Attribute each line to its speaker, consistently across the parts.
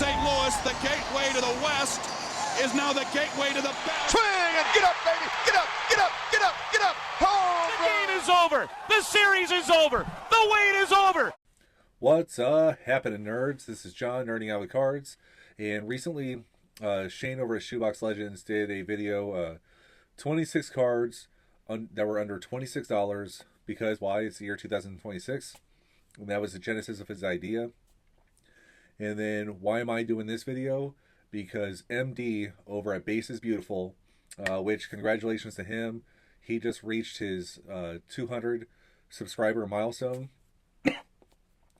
Speaker 1: St. Louis, the gateway to the West, is now the gateway to the best.
Speaker 2: Swing and get up, baby! Get up! Get up! Get up! Get up! Home
Speaker 3: The game is over. The series is over. The wait is over.
Speaker 4: What's happening, nerds? This is John, Nerding Out with Cards. And recently, Shane over at Shoebox Legends did a video, 26 cards that were under $26, because why? It's the year 2026. And that was the genesis of his idea. And then, why am I doing this video? Because MD over at Base is Beautiful, which congratulations to him. He just reached his 200 subscriber milestone.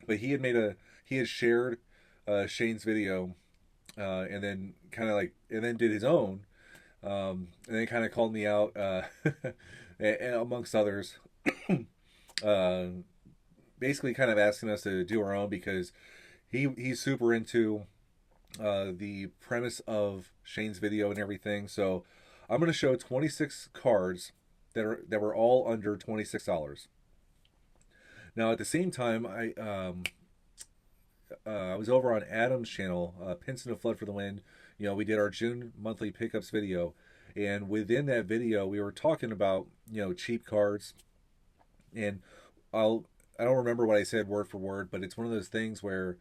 Speaker 4: But he had shared Shane's video, and then did his own, and then kind of called me out, amongst others, basically kind of asking us to do our own, because he's super into the premise of Shane's video and everything. So I'm going to show 26 cards that were all under $26. Now, at the same time, I was over on Adam's channel, Pints in a Flood for the Wind. You know, we did our June monthly pickups video, and within that video, we were talking about, you know, cheap cards. And I don't remember what I said word for word, but it's one of those things where,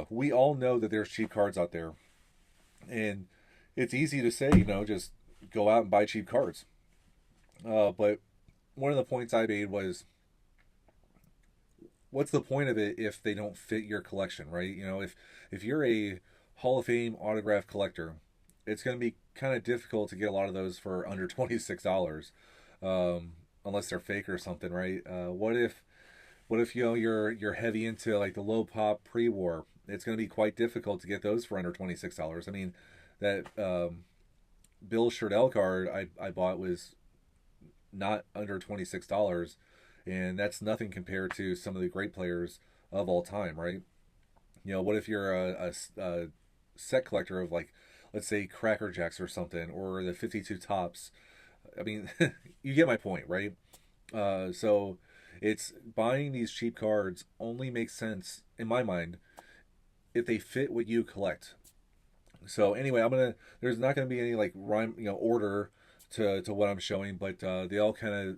Speaker 4: we all know that there's cheap cards out there, and it's easy to say, you know, just go out and buy cheap cards. But one of the points I made was, what's the point of it if they don't fit your collection, right? You know, if you're a Hall of Fame autograph collector, it's going to be kind of difficult to get a lot of those for under $26, unless they're fake or something, right? What if you know you're heavy into like the low pop pre-war? It's going to be quite difficult to get those for under $26. I mean, that Bill Sherdell card I bought was not under $26. And that's nothing compared to some of the great players of all time, right? You know, what if you're a set collector of, like, let's say Cracker Jacks or something, or the 52 Tops? I mean, you get my point, right? So it's buying these cheap cards only makes sense, in my mind, if they fit what you collect. So anyway, there's not going to be any, like, rhyme, you know, order to what I'm showing, but they all kind of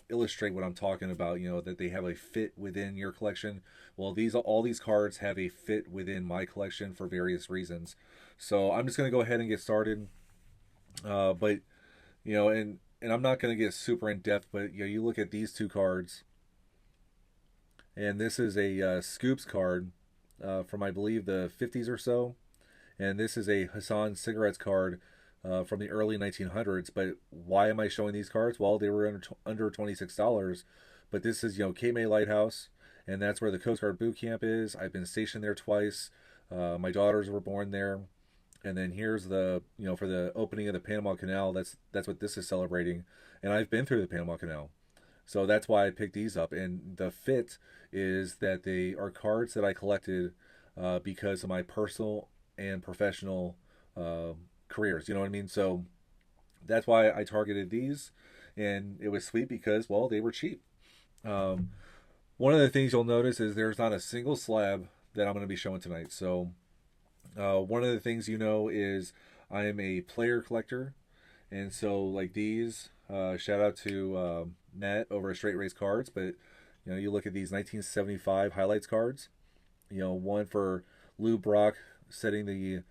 Speaker 4: illustrate what I'm talking about, you know, that they have a fit within your collection. Well, all these cards have a fit within my collection for various reasons. So I'm just going to go ahead and get started. But, you know, and I'm not going to get super in depth, but, you know, you look at these two cards, and this is a Scoops card from, I believe, the 50s or so. And this is a Hassan Cigarettes card from the early 1900s. But why am I showing these cards? Well, they were under $26, but this is, you know, Cape May Lighthouse, and that's where the Coast Guard boot camp is. I've been stationed there twice. My daughters were born there. And then here's the, you know, for the opening of the Panama Canal, that's what this is celebrating. And I've been through the Panama Canal, so that's why I picked these up. And the fit is that they are cards that I collected because of my personal and professional careers, you know what I mean? So that's why I targeted these, and it was sweet because, well, they were cheap. One of the things you'll notice is there's not a single slab that I'm going to be showing tonight. So one of the things, you know, is I am a player collector, and so like these, shout out to Matt over at Straight Race Cards, but you know, you look at these 1975 highlights cards, you know, one for Lou Brock setting the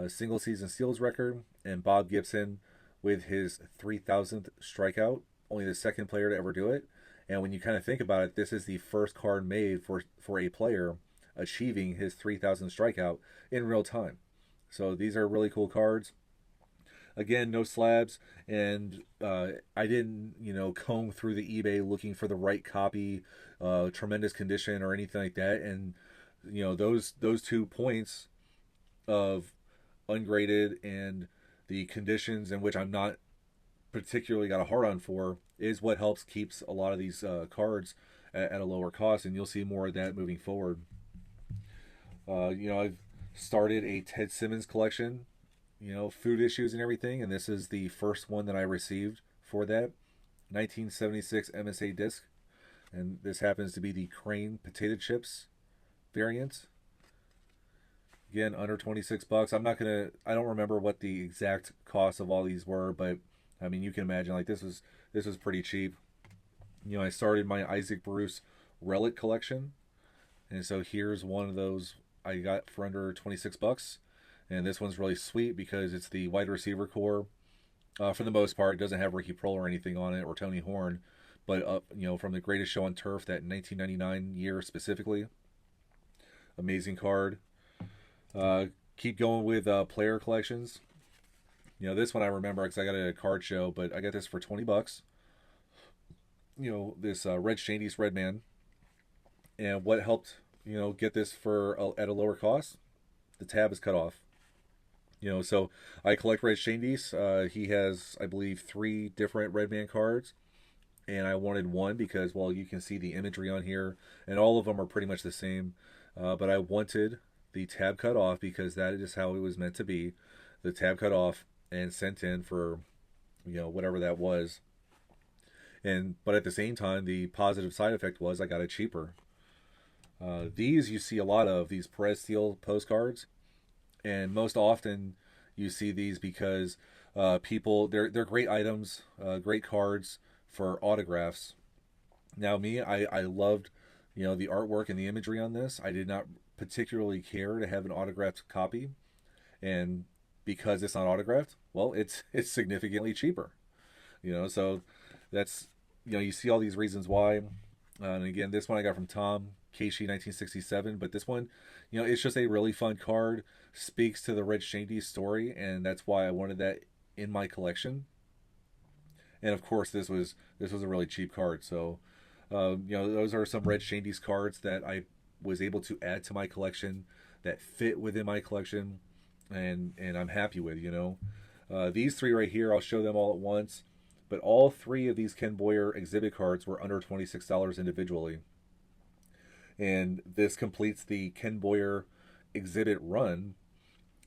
Speaker 4: single season steals record, and Bob Gibson with his 3,000th strikeout, only the second player to ever do it. And when you kind of think about it, this is the first card made for a player achieving his 3,000th strikeout in real time. So these are really cool cards. Again, no slabs, and I didn't, you know, comb through the eBay looking for the right copy, tremendous condition or anything like that. And you know, those 2 points of ungraded and the conditions in which I'm not particularly got a hard on for is what helps keeps a lot of these cards at a lower cost, and you'll see more of that moving forward. You know, I've started a Ted Simmons collection, you know, food issues and everything, and this is the first one that I received for that, 1976 MSA disc, and this happens to be the Crane potato chips variant. Again, under 26 bucks. I don't remember what the exact cost of all these were, but I mean, you can imagine, like, this was pretty cheap. You know, I started my Isaac Bruce relic collection, and so here's one of those I got for under 26 bucks. And this one's really sweet because it's the wide receiver core. For the most part, it doesn't have Ricky Prohl or anything on it, or Tony Horn, but you know, from the Greatest Show on Turf, that 1999 year specifically. Amazing card. Keep going with player collections. You know, this one I remember because I got it at a card show, but I got this for 20 bucks. You know, this Red Shandy's Red Man. And what helped, you know, get this for at a lower cost? The tab is cut off. You know, so I collect Red Shandy's. He has, I believe, 3 different Redman cards. And I wanted one because, well, you can see the imagery on here. And all of them are pretty much the same. But I wanted the tab cut off because that is how it was meant to be. The tab cut off and sent in for, you know, whatever that was. But at the same time, the positive side effect was I got it cheaper. These you see a lot of, these Perez Steel postcards. And most often you see these because people, they're great items, great cards for autographs. Now me, I loved, you know, the artwork and the imagery on this. I did not particularly care to have an autographed copy. And because it's not autographed, well, it's significantly cheaper. You know, so that's, you know, you see all these reasons why. And again, this one I got from Tom, Keishi 1967. But this one, you know, it's just a really fun card. Speaks to the Red Shandy story, and that's why I wanted that in my collection. And of course, this was a really cheap card. So, you know, those are some Red Shandy's cards that I was able to add to my collection that fit within my collection, and I'm happy with. You know, these 3 right here, I'll show them all at once. But all 3 of these Ken Boyer exhibit cards were under $26 individually. And this completes the Ken Boyer exhibit run.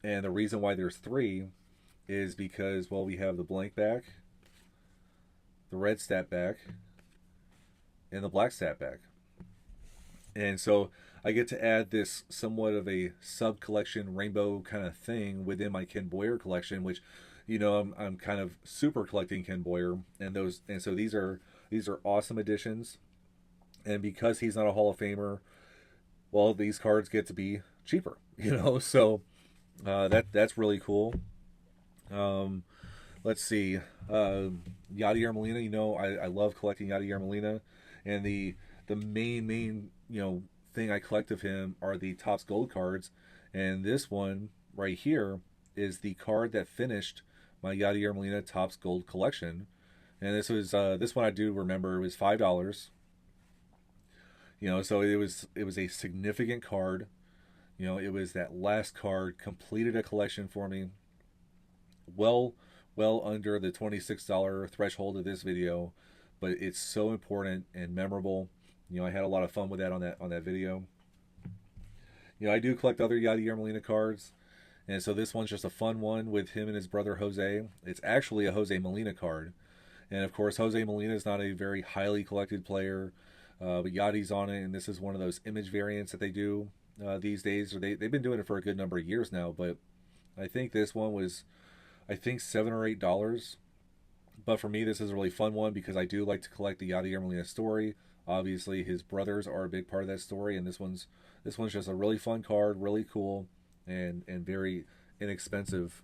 Speaker 4: And the reason why there's 3 is because, well, we have the blank back, the red stat back, and the black stat back. And so I get to add this somewhat of a sub-collection rainbow kind of thing within my Ken Boyer collection, which, you know, I'm kind of super collecting Ken Boyer. And so these are awesome additions. And because he's not a Hall of Famer, well, these cards get to be cheaper, you know, so that's really cool. Let's see, Yadier Molina. You know, I love collecting Yadier Molina, and the main you know thing I collect of him are the Topps Gold cards, and this one right here is the card that finished my Yadier Molina Topps Gold collection, and this one I do remember, it was $5. You know, so it was a significant card. You know, it was that last card, completed a collection for me. Well under the $26 threshold of this video, but it's so important and memorable. You know, I had a lot of fun with that on that video. You know, I do collect other Yadier Molina cards, and so this one's just a fun one with him and his brother Jose. It's actually a Jose Molina card, and of course Jose Molina is not a very highly collected player. But Yadi's on it, and this is one of those image variants that they do these days. Or they've been doing it for a good number of years now, but I think this one was, I think, $7 or $8. But for me, this is a really fun one because I do like to collect the Yadier Molina story. Obviously, his brothers are a big part of that story, and this one's just a really fun card, really cool, and very inexpensive.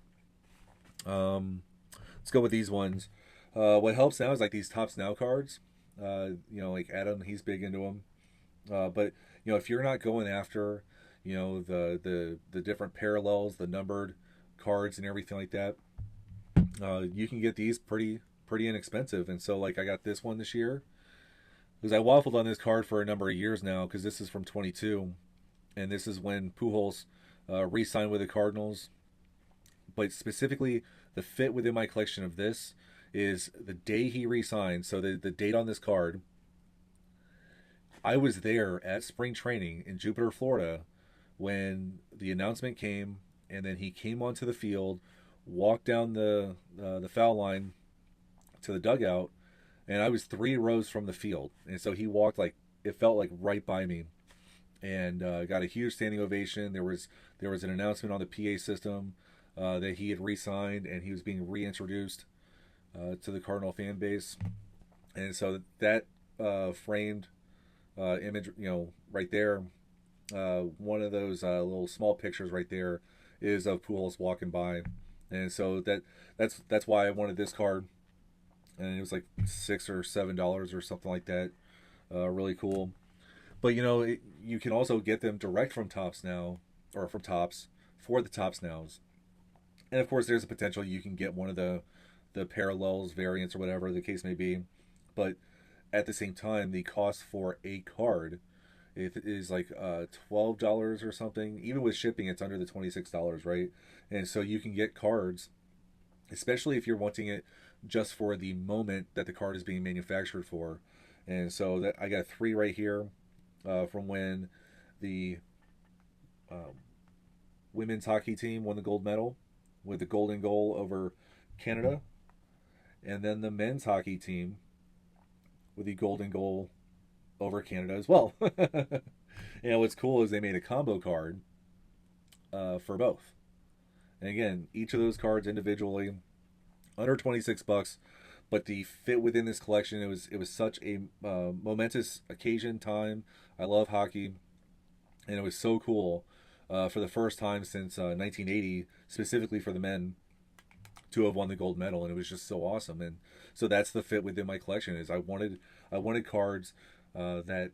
Speaker 4: Let's go with these ones. What helps now is like these Topps Now cards. You know, like Adam, he's big into them. But you know, if you're not going after, you know, the different parallels, the numbered cards and everything like that, you can get these pretty inexpensive. And so, like, I got this one this year because I waffled on this card for a number of years now, because this is from 22, and this is when Pujols re-signed with the Cardinals. But specifically, the fit within my collection of this is the day he re-signed. So the date on this card, I was there at spring training in Jupiter, Florida, when the announcement came, and then he came onto the field, walked down the foul line to the dugout, and I was 3 rows from the field, and so he walked, like, it felt like right by me, and got a huge standing ovation. There was an announcement on the PA system that he had re-signed and he was being reintroduced to the Cardinal fan base, and so that framed image, right there, one of those little small pictures right there is of Pujols walking by, and so that's why I wanted this card, and it was like $6 or $7 or something like that. Really cool. But you can also get them direct from Topps now, or from Topps for the Topps Nows. And of course, there's a potential you can get one of the parallels, variants, or whatever the case may be. But at the same time, the cost for a card, it is like $12 or something. Even with shipping, it's under the $26, right? And so you can get cards, especially if you're wanting it just for the moment that the card is being manufactured for. And so that I got 3 right here from when the women's hockey team won the gold medal with the golden goal over Canada, and then the men's hockey team with the golden goal over Canada as well. What's cool is they made a combo card for both. And again, each of those cards individually under $26, but the fit within this collection, it was such a momentous occasion time. I love hockey, and it was so cool for the first time since 1980, specifically for the men, to have won the gold medal, and it was just so awesome. And so that's the fit within my collection. Is I wanted cards that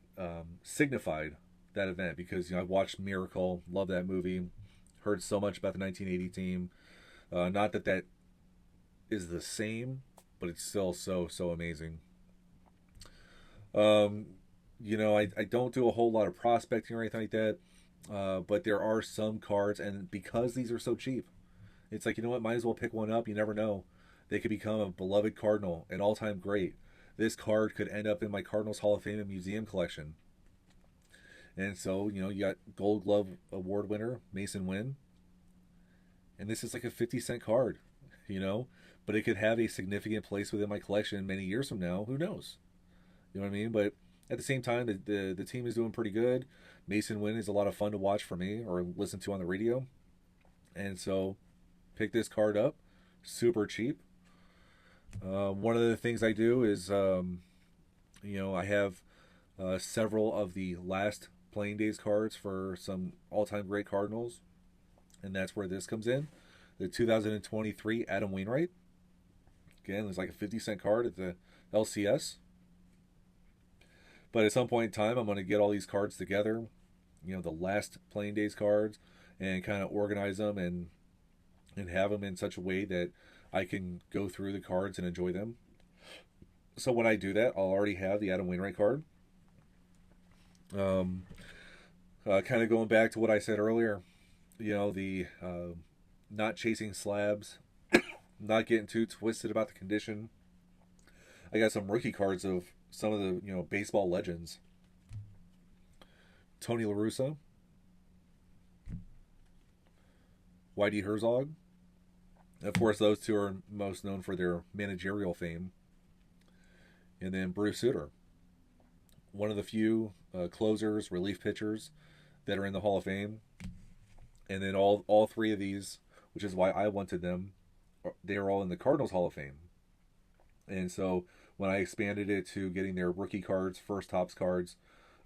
Speaker 4: signified that event, because I watched Miracle, love that movie, heard so much about the 1980 team. Not that is the same, but it's still so amazing. I don't do a whole lot of prospecting or anything like that, but there are some cards, and because these are so cheap, it's like, might as well pick one up. You never know. They could become a beloved Cardinal, an all-time great. This card could end up in my Cardinals Hall of Fame and Museum collection. And so, you got Gold Glove Award winner Mason Wynn. And this is like a 50-cent card, but it could have a significant place within my collection many years from now. Who knows? You know what I mean? But at the same time, the team is doing pretty good. Mason Wynn is a lot of fun to watch for me or listen to on the radio. And so, pick this card up. Super cheap. One of the things I do is, I have several of the last playing days cards for some all-time great Cardinals. And that's where this comes in. The 2023 Adam Wainwright. Again, it's like a 50-cent card at the LCS. But at some point in time, I'm going to get all these cards together, the last playing days cards, and kind of organize them and have them in such a way that I can go through the cards and enjoy them. So when I do that, I'll already have the Adam Wainwright card. Kind of going back to what I said earlier, the not chasing slabs, not getting too twisted about the condition. I got some rookie cards of some of the baseball legends. Tony La Russa, Whitey Herzog. Of course, those two are most known for their managerial fame. And then Bruce Sutter, one of the few closers, relief pitchers that are in the Hall of Fame. And then all 3 of these, which is why I wanted them, they are all in the Cardinals Hall of Fame. And so when I expanded it to getting their rookie cards, first Topps cards,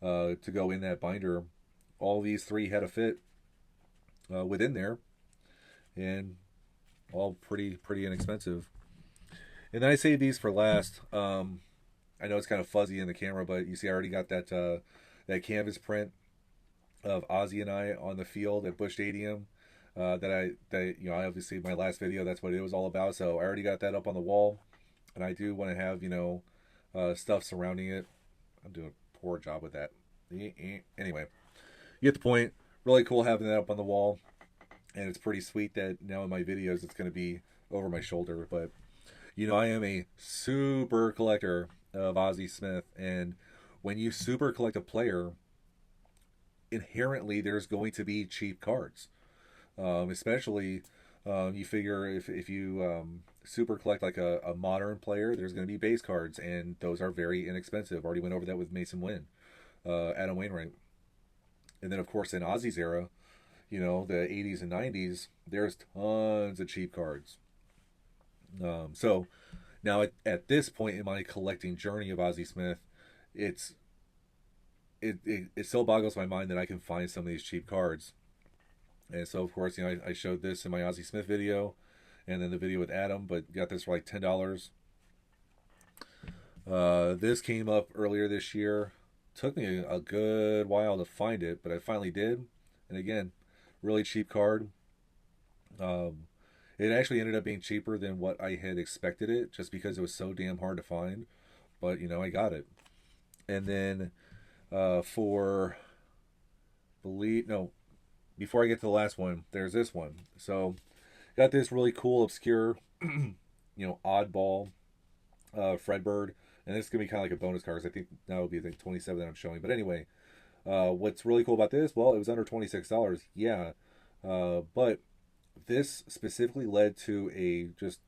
Speaker 4: to go in that binder, all these 3 had a fit within there, and all pretty inexpensive. And then I saved these for last. I know it's kind of fuzzy in the camera, but you see I already got that canvas print of Ozzy and I on the field at Busch Stadium. I obviously my last video, that's what it was all about. So I already got that up on the wall, and I do want to have stuff surrounding it. I'm doing a poor job with that. Anyway, you get the point. Really cool having that up on the wall, and it's pretty sweet that now in my videos it's going to be over my shoulder. But I am a super collector of Ozzie Smith, and when you super collect a player, inherently there's going to be cheap cards. Especially you figure if you super collect like a modern player, there's going to be base cards, and those are very inexpensive. Already went over that with Mason Wynn, Adam Wainwright. And then, of course, in Ozzy's era, you know, the 80s and 90s, there's tons of cheap cards. So now at this point in my collecting journey of Ozzy Smith, it still boggles my mind that I can find some of these cheap cards. And so, of course, you know, I showed this in my Ozzy Smith video, and then the video with Adam, but got this for like $10. This came up earlier this year. Took me a good while to find it, but I finally did. And again, really cheap card. It actually ended up being cheaper than what I had expected it, just because it was so damn hard to find. But, you know, I got it. And then before I get to the last one, there's this one. So, got this really cool, obscure, you know, oddball Fredbird. And this is going to be kind of like a bonus card, because I think that would be the 27 that I'm showing. But anyway, what's really cool about this, well, it was under $26. Yeah. But this specifically led to a just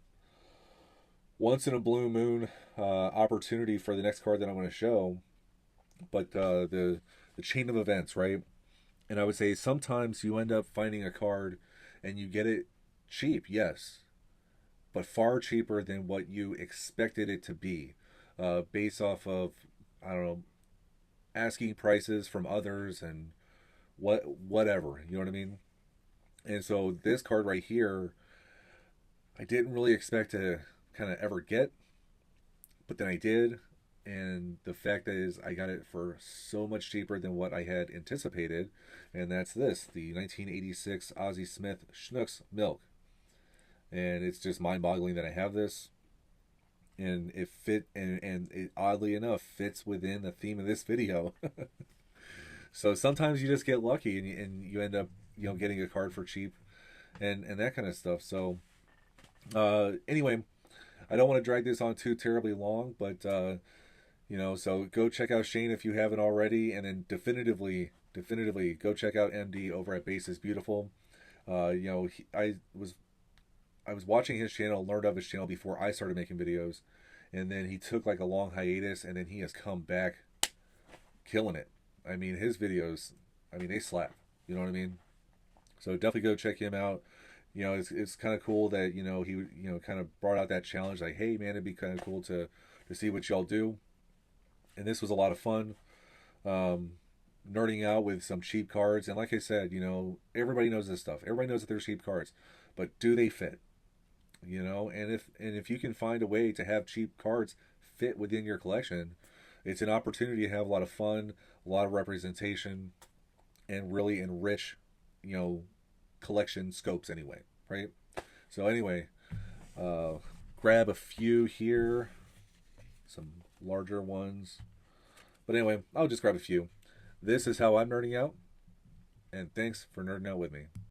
Speaker 4: once in a blue moon opportunity for the next card that I'm going to show. But the chain of events, right? And I would say sometimes you end up finding a card and you get it cheap, yes, but far cheaper than what you expected it to be, based off of, I don't know, asking prices from others and whatever, you know what I mean? And so this card right here, I didn't really expect to kind of ever get, but then I did. And the fact is, I got it for so much cheaper than what I had anticipated. And that's this, the 1986 Ozzy Smith Schnucks Milk. And it's just mind-boggling that I have this. And it it oddly enough fits within the theme of this video. So sometimes you just get lucky and you end up, you know, getting a card for cheap and that kind of stuff. So anyway, I don't want to drag this on too terribly long, but you know, so go check out Shane if you haven't already, and then definitively go check out MD over at Base is Beautiful. You know, I was watching his channel, learned of his channel before I started making videos, and then he took like a long hiatus, and then he has come back killing it. I mean, his videos, I mean, they slap. You know what I mean? So definitely go check him out. You know, it's kind of cool that, you know, he, you know, kind of brought out that challenge, like, hey man, it'd be kind of cool to see what y'all do. And this was a lot of fun, nerding out with some cheap cards. And like I said, you know, everybody knows this stuff. Everybody knows that they're cheap cards, but do they fit? You know, and if you can find a way to have cheap cards fit within your collection, it's an opportunity to have a lot of fun, a lot of representation, and really enrich, you know, collection scopes anyway, right? So anyway, grab a few here, some larger ones, but anyway, I'll just grab a few. This is how I'm nerding out, and thanks for nerding out with me.